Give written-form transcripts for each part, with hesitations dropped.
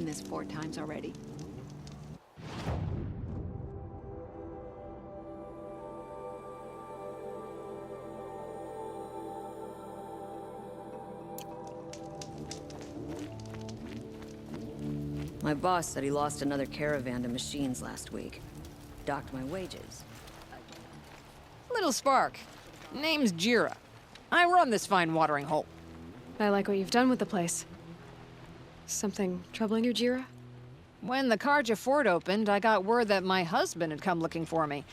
this 4 times already. My boss said he lost another caravan to machines last week. Docked my wages. Little Spark. Name's Jira. I run this fine watering hole. I like what you've done with the place. Something troubling you, Jira? When the Karja fort opened, I got word that my husband had come looking for me.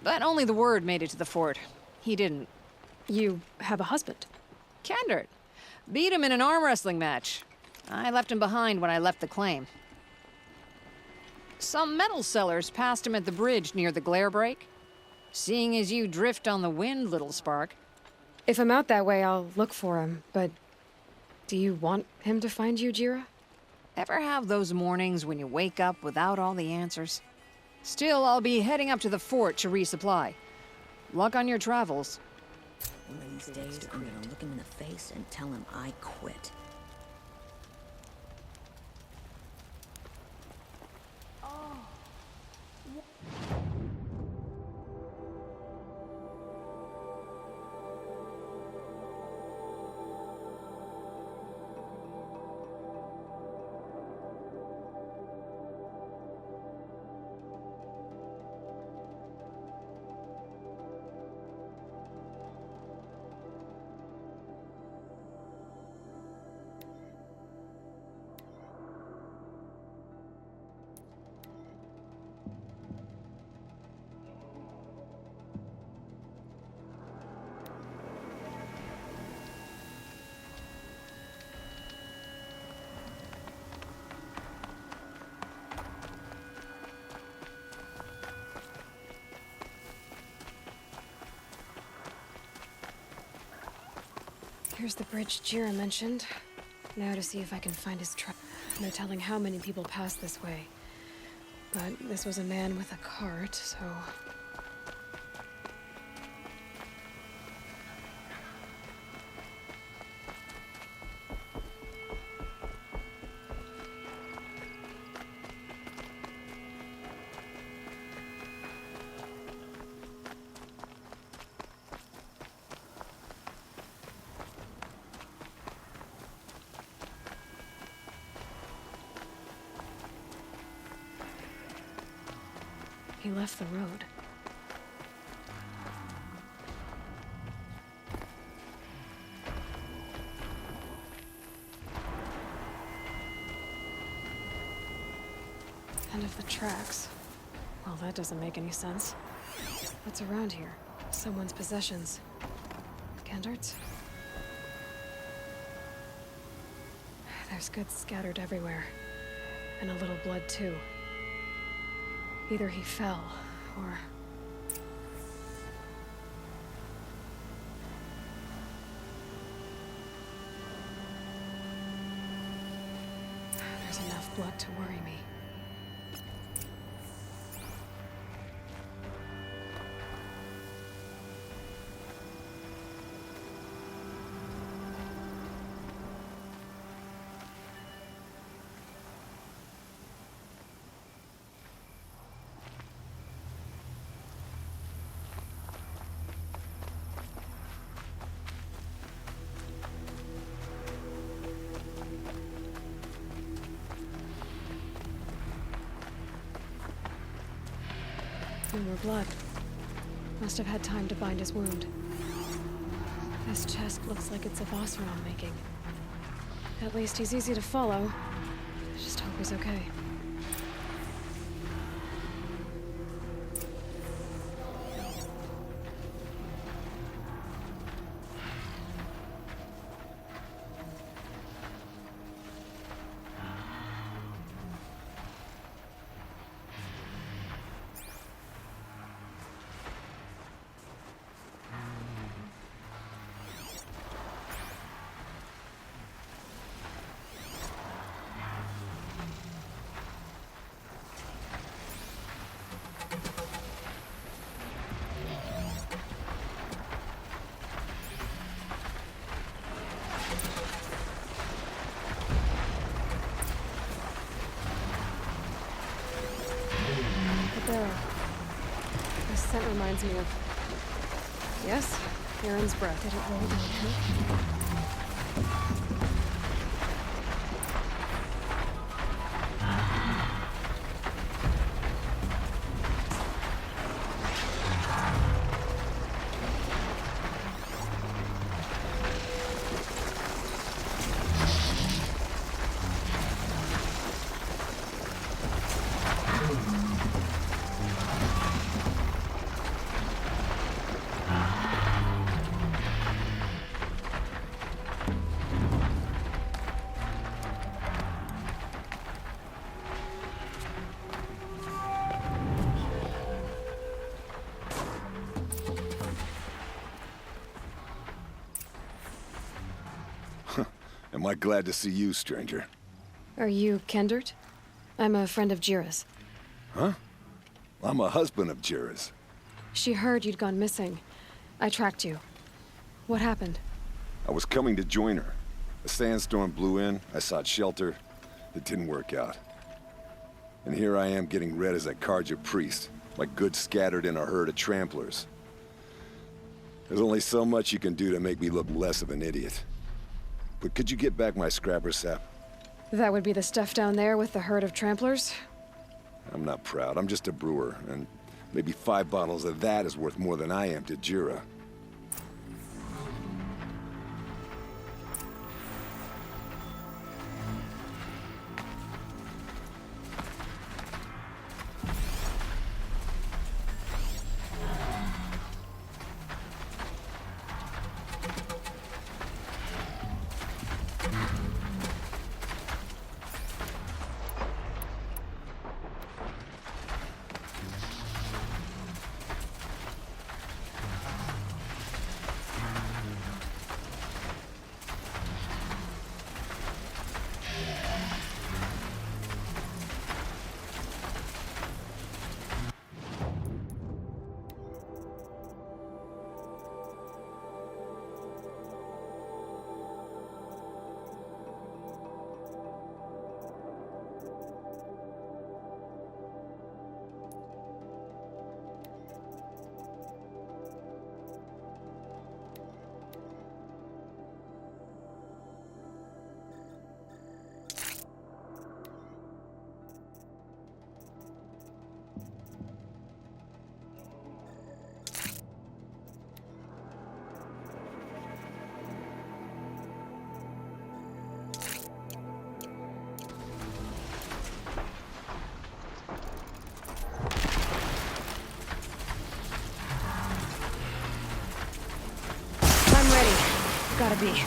But only the word made it to the fort. He didn't. You have a husband? Kendert. Beat him in an arm wrestling match. I left him behind when I left the claim. Some metal sellers passed him at the bridge near the glare break. Seeing as you drift on the wind, Little Spark. If I'm out that way, I'll look for him, but... do you want him to find you, Jira? Ever have those mornings when you wake up without all the answers? Still, I'll be heading up to the fort to resupply. Luck on your travels. One of these days, I'm gonna look him in the face and tell him I quit. Here's the bridge Jira mentioned. Now to see if I can find his truck. No telling how many people pass this way. But this was a man with a cart, so... he left the road. End of the tracks. Well, that doesn't make any sense. What's around here? Someone's possessions. Kendert's? There's goods scattered everywhere. And a little blood, too. Either he fell, or... there's enough blood to worry me. No more blood. Must have had time to bind his wound. This chest looks like it's a Vossron making. At least he's easy to follow. I just hope he's okay. barrel. This scent reminds me of... Yes, Aaron's breath. Did it roll downhill? Am I glad to see you, stranger? Are you Kendert? I'm a friend of Jira's. Huh? I'm a husband of Jira's. She heard you'd gone missing. I tracked you. What happened? I was coming to join her. A sandstorm blew in, I sought shelter. It didn't work out. And here I am getting read as a Carja priest, my goods scattered in a herd of tramplers. There's only so much you can do to make me look less of an idiot. But could you get back my scrapper sap? That would be the stuff down there with the herd of tramplers? I'm not proud, I'm just a brewer, and maybe 5 bottles of that is worth more than I am to Jira. Gotta be.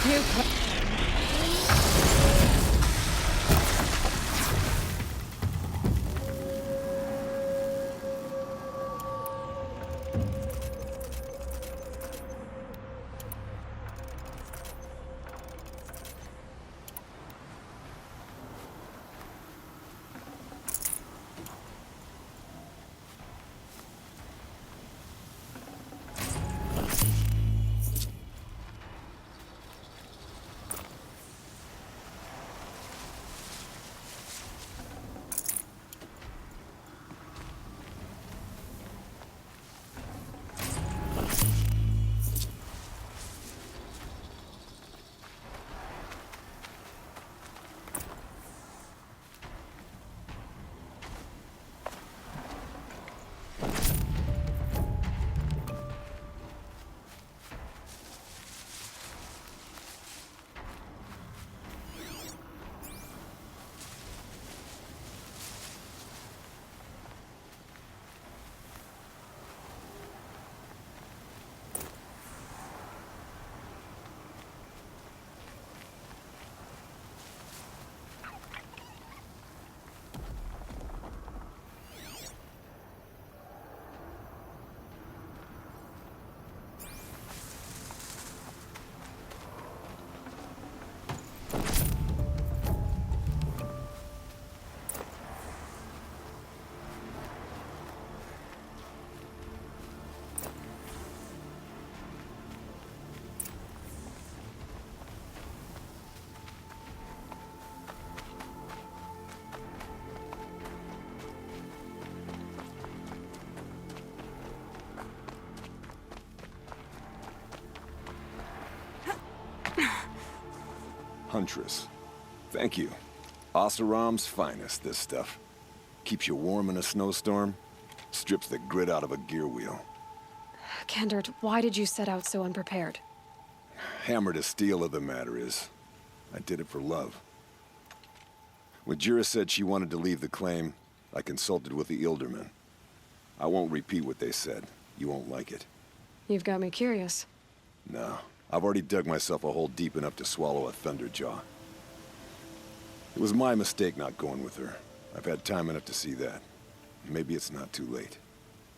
You Huntress. Thank you. Oseram's finest, this stuff. Keeps you warm in a snowstorm, strips the grit out of a gear wheel. Kendert, why did you set out so unprepared? Hammer to steel of the matter is, I did it for love. When Jira said she wanted to leave the claim, I consulted with the Ilderman. I won't repeat what they said. You won't like it. You've got me curious. No, I've already dug myself a hole deep enough to swallow a Thunderjaw. It was my mistake not going with her. I've had time enough to see that. Maybe it's not too late.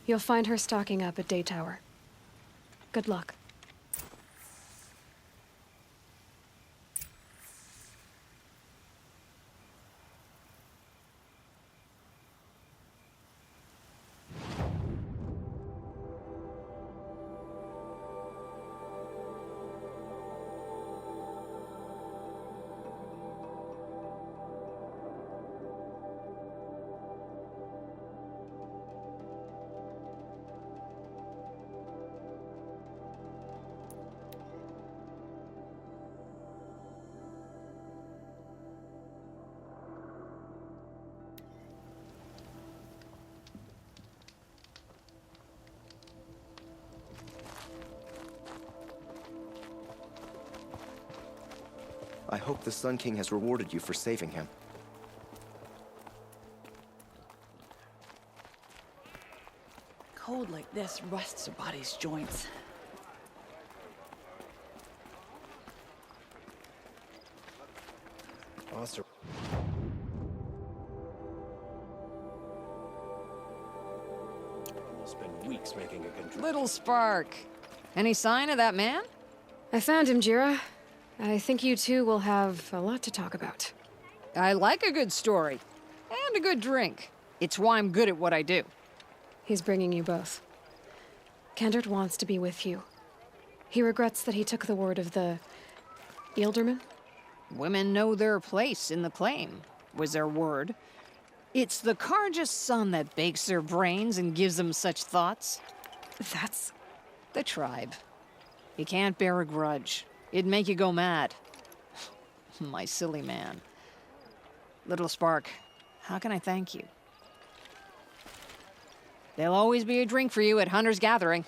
You'll find her stocking up at Daytower. Good luck. I hope the Sun King has rewarded you for saving him. Cold like this rusts a body's joints. Oster. We'll spend weeks making a control. Little Spark. Any sign of that man? I found him, Jira. I think you two will have a lot to talk about. I like a good story. And a good drink. It's why I'm good at what I do. He's bringing you both. Kendert wants to be with you. He regrets that he took the word of the Ilderman. Women know their place in the claim, was their word. It's the Carja's son that bakes their brains and gives them such thoughts. That's... The tribe. You can't bear a grudge. It'd make you go mad. My silly man. Little Spark, how can I thank you? There'll always be a drink for you at Hunter's Gathering.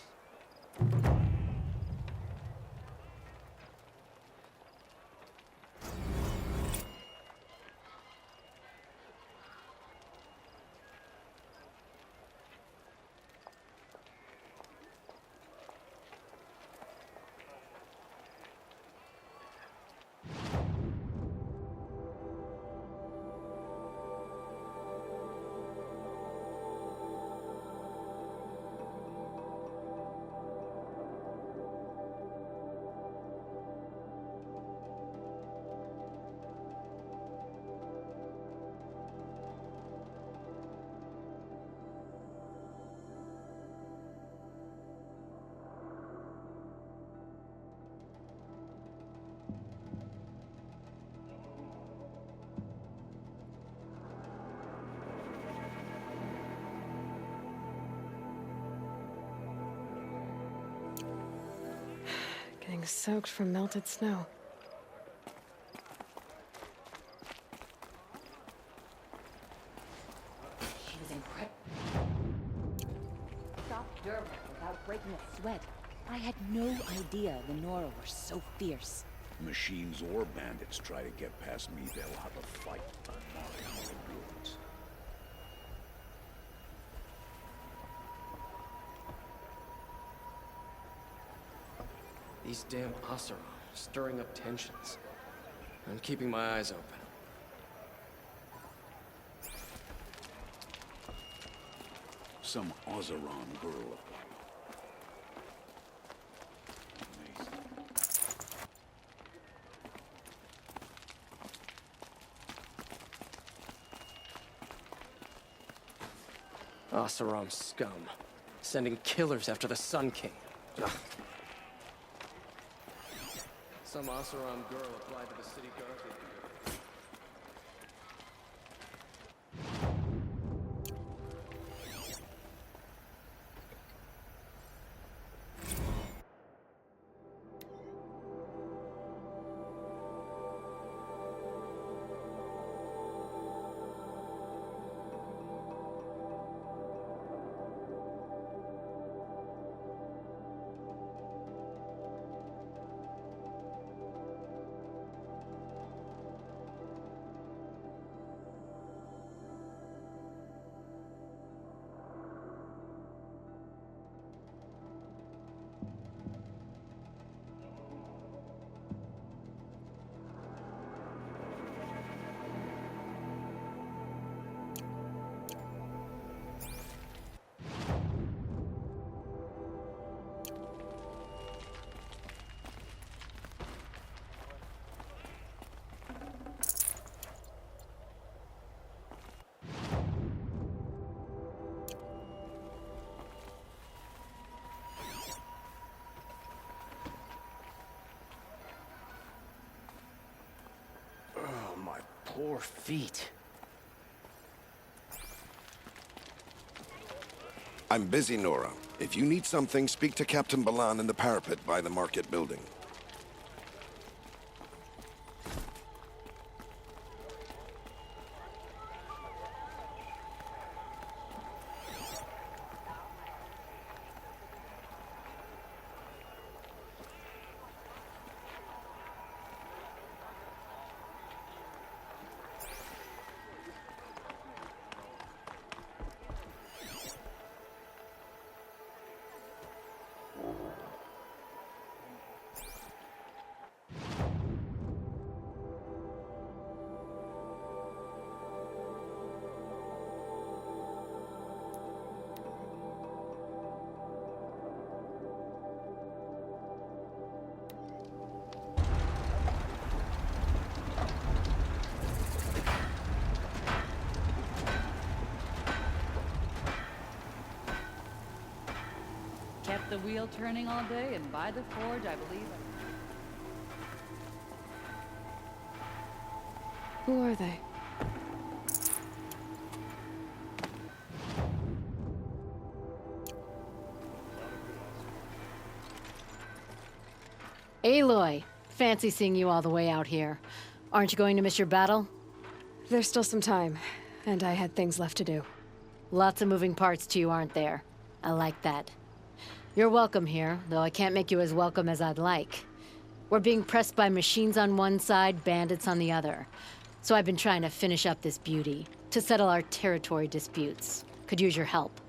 Everything's soaked from melted snow. She was incredible. Stopped Derva without breaking a sweat. I had no idea the Nora were so fierce. Machines or bandits try to get past me, they'll have a fight on my ruins. These damn Oseram, stirring up tensions. I'm keeping my eyes open. Some Oseram girl. Amazing. Oseram scum. Sending killers after the Sun King. Ugh. Some Oseram girl applied to the city Garfield. Oh, my poor feet. I'm busy, Nora. If you need something, speak to Captain Balan in the parapet by the market building. Kept the wheel turning all day, and by the forge, I believe. Who are they? Aloy, fancy seeing you all the way out here. Aren't you going to miss your battle? There's still some time, and I had things left to do. Lots of moving parts to you, aren't there? I like that. You're welcome here, though I can't make you as welcome as I'd like. We're being pressed by machines on one side, bandits on the other. So I've been trying to finish up this beauty, to settle our territory disputes. Could use your help.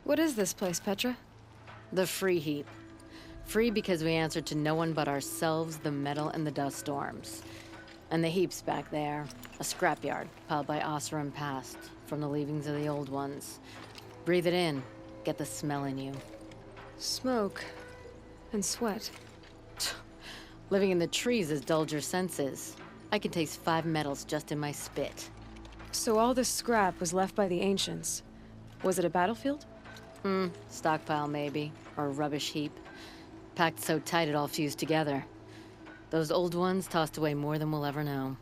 What is this place, Petra? The Free Heap. Free because we answer to no one but ourselves, the metal, and the dust storms. And the heap's back there. A scrapyard, piled by Oseram past, from the leavings of the old ones. Breathe it in. Get the smell in you. Smoke. And sweat. Living in the trees has dulled your senses. I can taste 5 metals just in my spit. So all this scrap was left by the ancients. Was it a battlefield? Stockpile maybe, or a rubbish heap. Packed so tight it all fused together. Those old ones tossed away more than we'll ever know.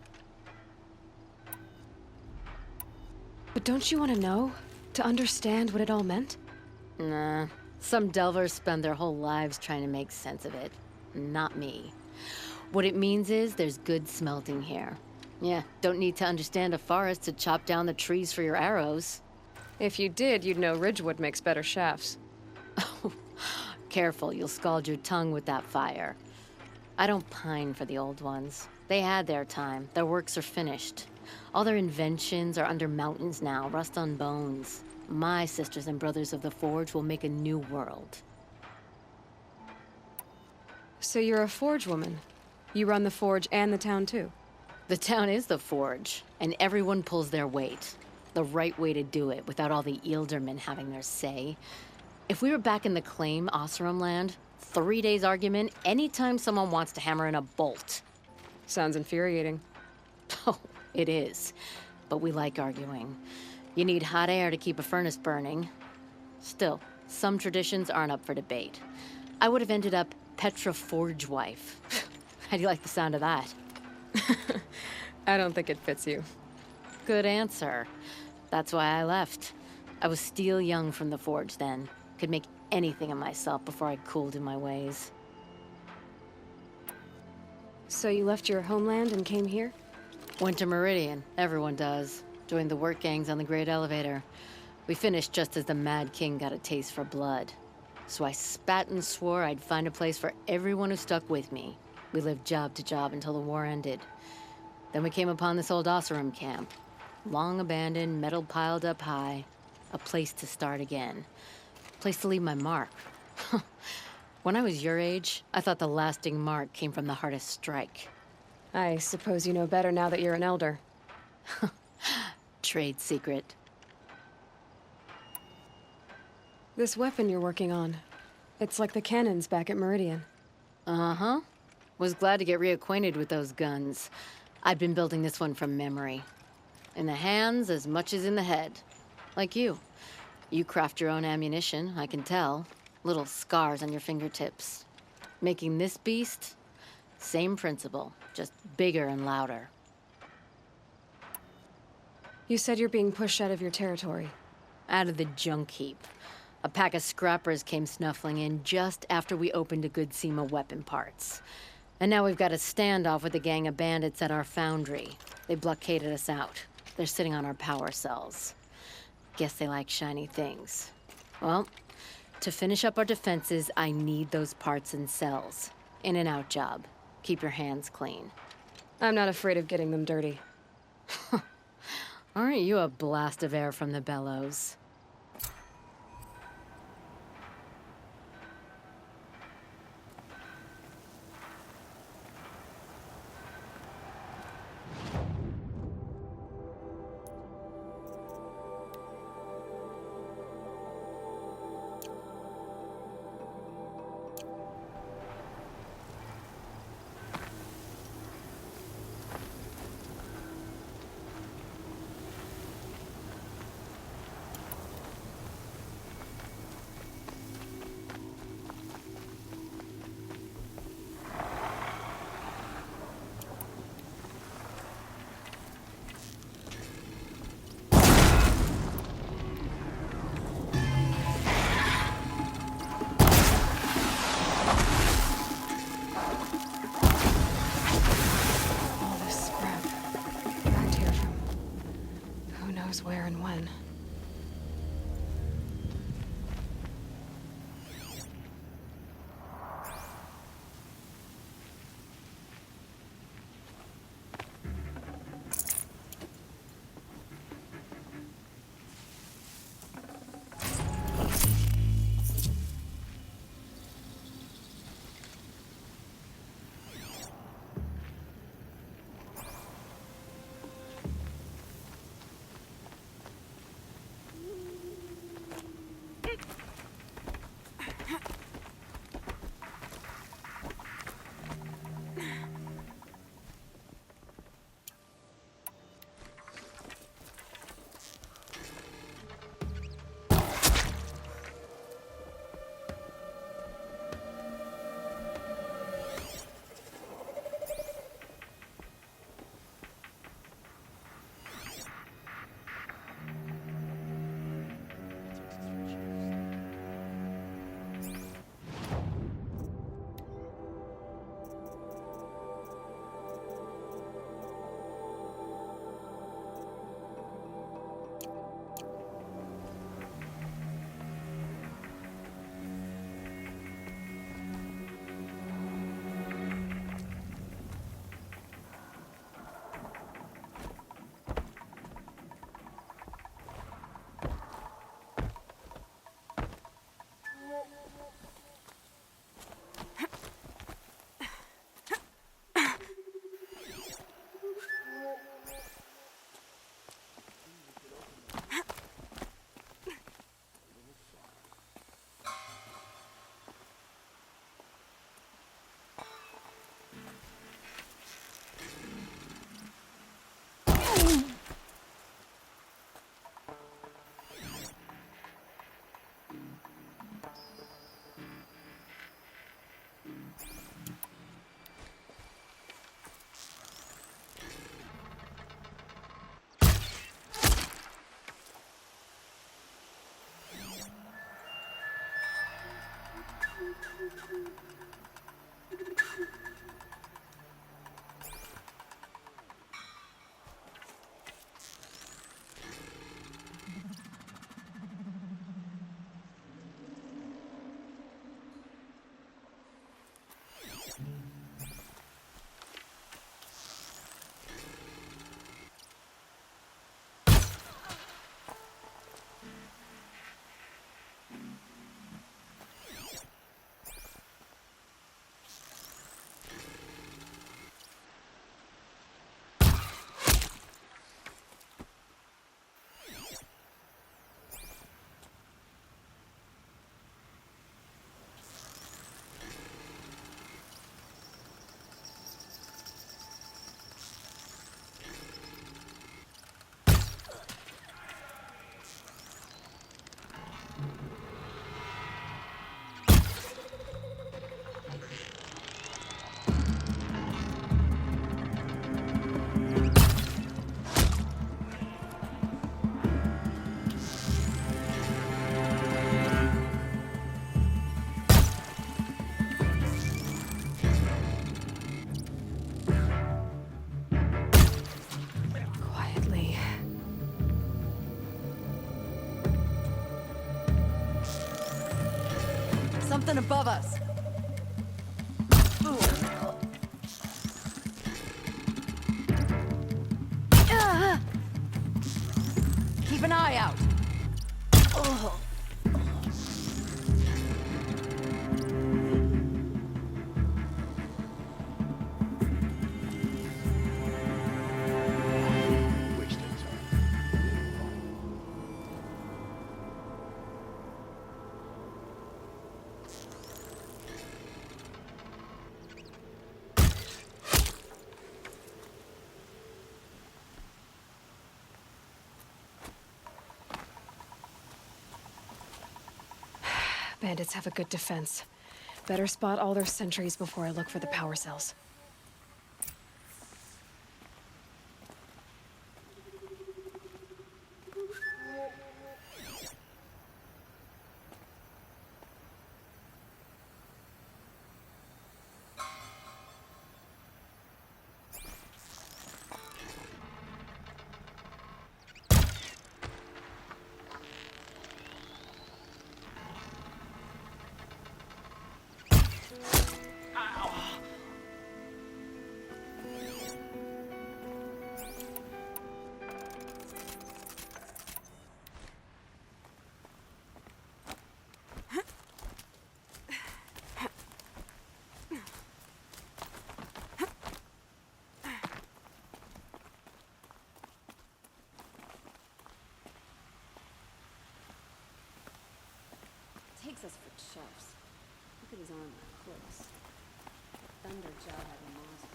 But don't you want to know? To understand what it all meant? Nah, Some delvers spend their whole lives trying to make sense of it. Not me. What it means is there's good smelting here. Yeah, don't need to understand a forest to chop down the trees for your arrows. If you did, you'd know Ridgewood makes better shafts. Careful, you'll scald your tongue with that fire. I don't pine for the old ones. They had their time. Their works are finished. All their inventions are under mountains now, rust on bones. My sisters and brothers of the Forge will make a new world. So you're a Forge woman. You run the Forge and the town too. The town is the Forge, and everyone pulls their weight. The right way to do it, without all the Ealdormen having their say. If we were back in the claim Oseram land, 3 days argument anytime someone wants to hammer in a bolt. Sounds infuriating. Oh, it is. But we like arguing. You need hot air to keep a furnace burning. Still, some traditions aren't up for debate. I would have ended up Petra Forge wife. How do you like the sound of that? I don't think it fits you. Good answer. That's why I left. I was still young from the Forge then. Could make anything of myself before I cooled in my ways. So you left your homeland and came here? Went to Meridian. Everyone does. Joined the work gangs on the Great Elevator. We finished just as the Mad King got a taste for blood. So I spat and swore I'd find a place for everyone who stuck with me. We lived job to job until the war ended. Then we came upon this old Oseram camp. Long abandoned, metal piled up high. A place to start again. A place to leave my mark. When I was your age, I thought the lasting mark came from the hardest strike. I suppose you know better now that you're an elder. Trade secret. This weapon you're working on, it's like the cannons back at Meridian. Uh-huh. Was glad to get reacquainted with those guns. I'd been building this one from memory. In the hands as much as in the head. Like you. You craft your own ammunition, I can tell. Little scars on your fingertips. Making this beast, same principle, just bigger and louder. You said you're being pushed out of your territory. Out of the junk heap. A pack of scrappers came snuffling in just after we opened a good seam of weapon parts. And now we've got a standoff with a gang of bandits at our foundry. They blockaded us out. They're sitting on our power cells. Guess they like shiny things. Well, to finish up our defenses, I need those parts and cells. In and out job. Keep your hands clean. I'm not afraid of getting them dirty. Aren't you a blast of air from the bellows? something above us. Keep an eye out. Wasted time. Bandits have a good defense. Better spot all their sentries before I look for the power cells. Takes us for chefs. Look at his armor, close. Thunderjaw had a monster.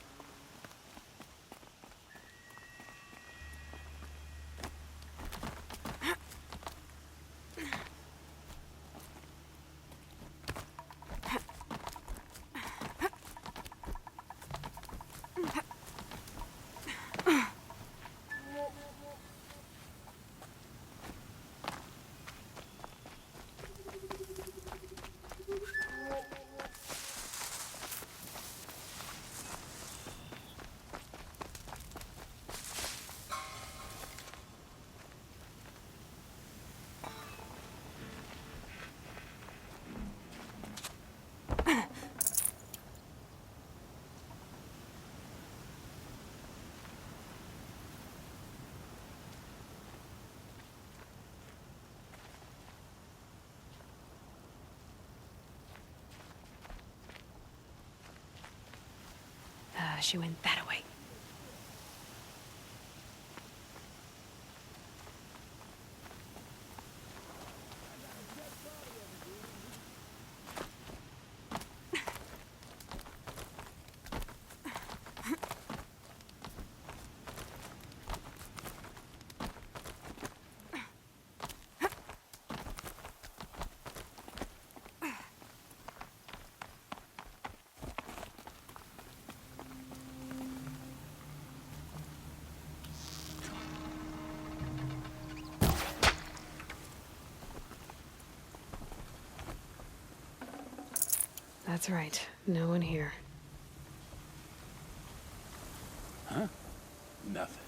She went that way. That's right. No one here. Huh? Nothing.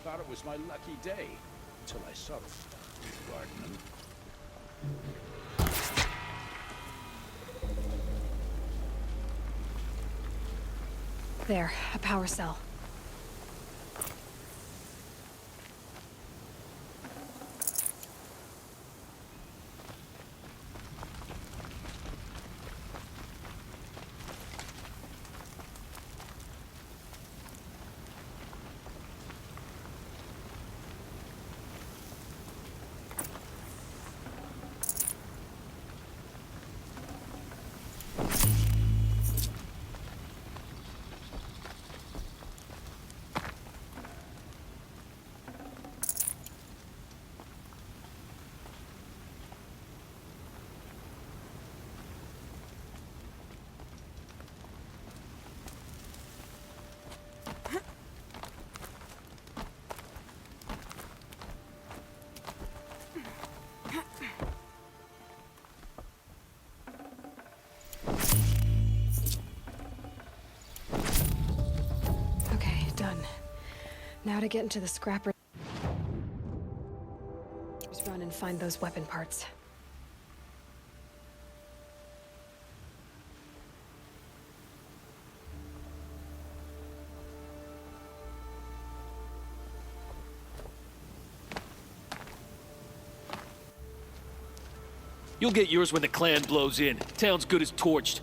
Thought it was my lucky day, until I saw the gardening. There, a power cell. Now to get into the scrapper. Just run and find those weapon parts. You'll get yours when the clan blows in. Town's good as torched.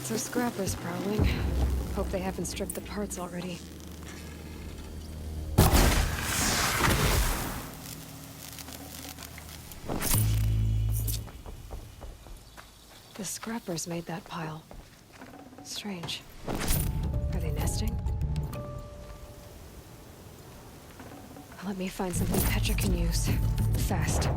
Lots of scrappers prowling. Hope they haven't stripped the parts already. The scrappers made that pile. Strange. Are they nesting? Let me find something Petra can use. Fast.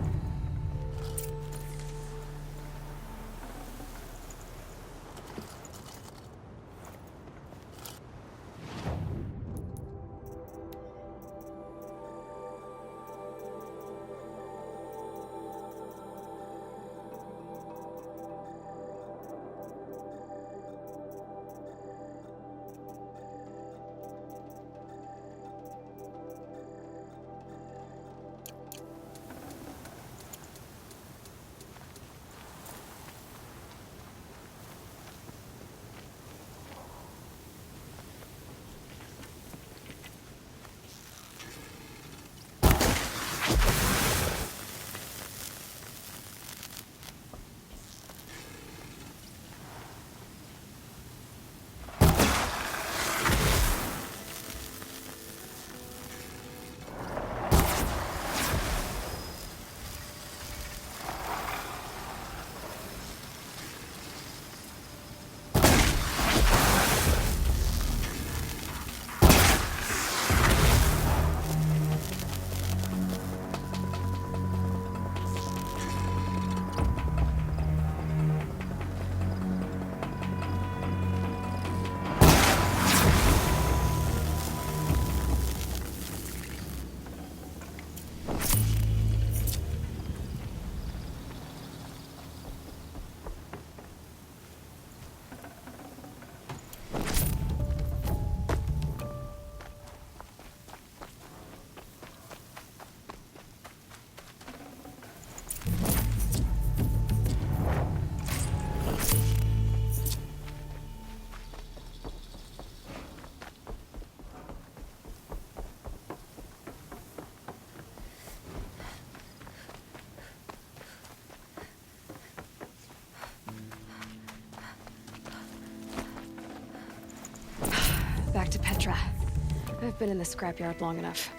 been in the scrapyard long enough.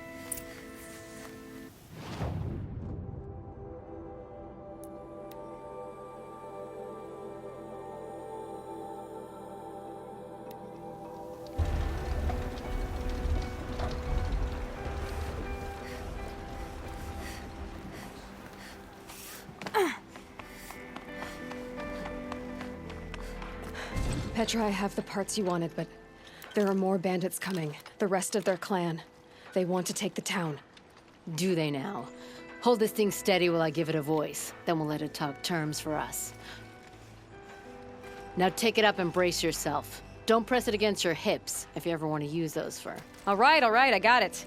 Petra, I have the parts you wanted, but there are more bandits coming. The rest of their clan. They want to take the town. Do they now? Hold this thing steady while I give it a voice. Then we'll let it talk terms for us. Now take it up and brace yourself. Don't press it against your hips if you ever want to use those for... All right, I got it.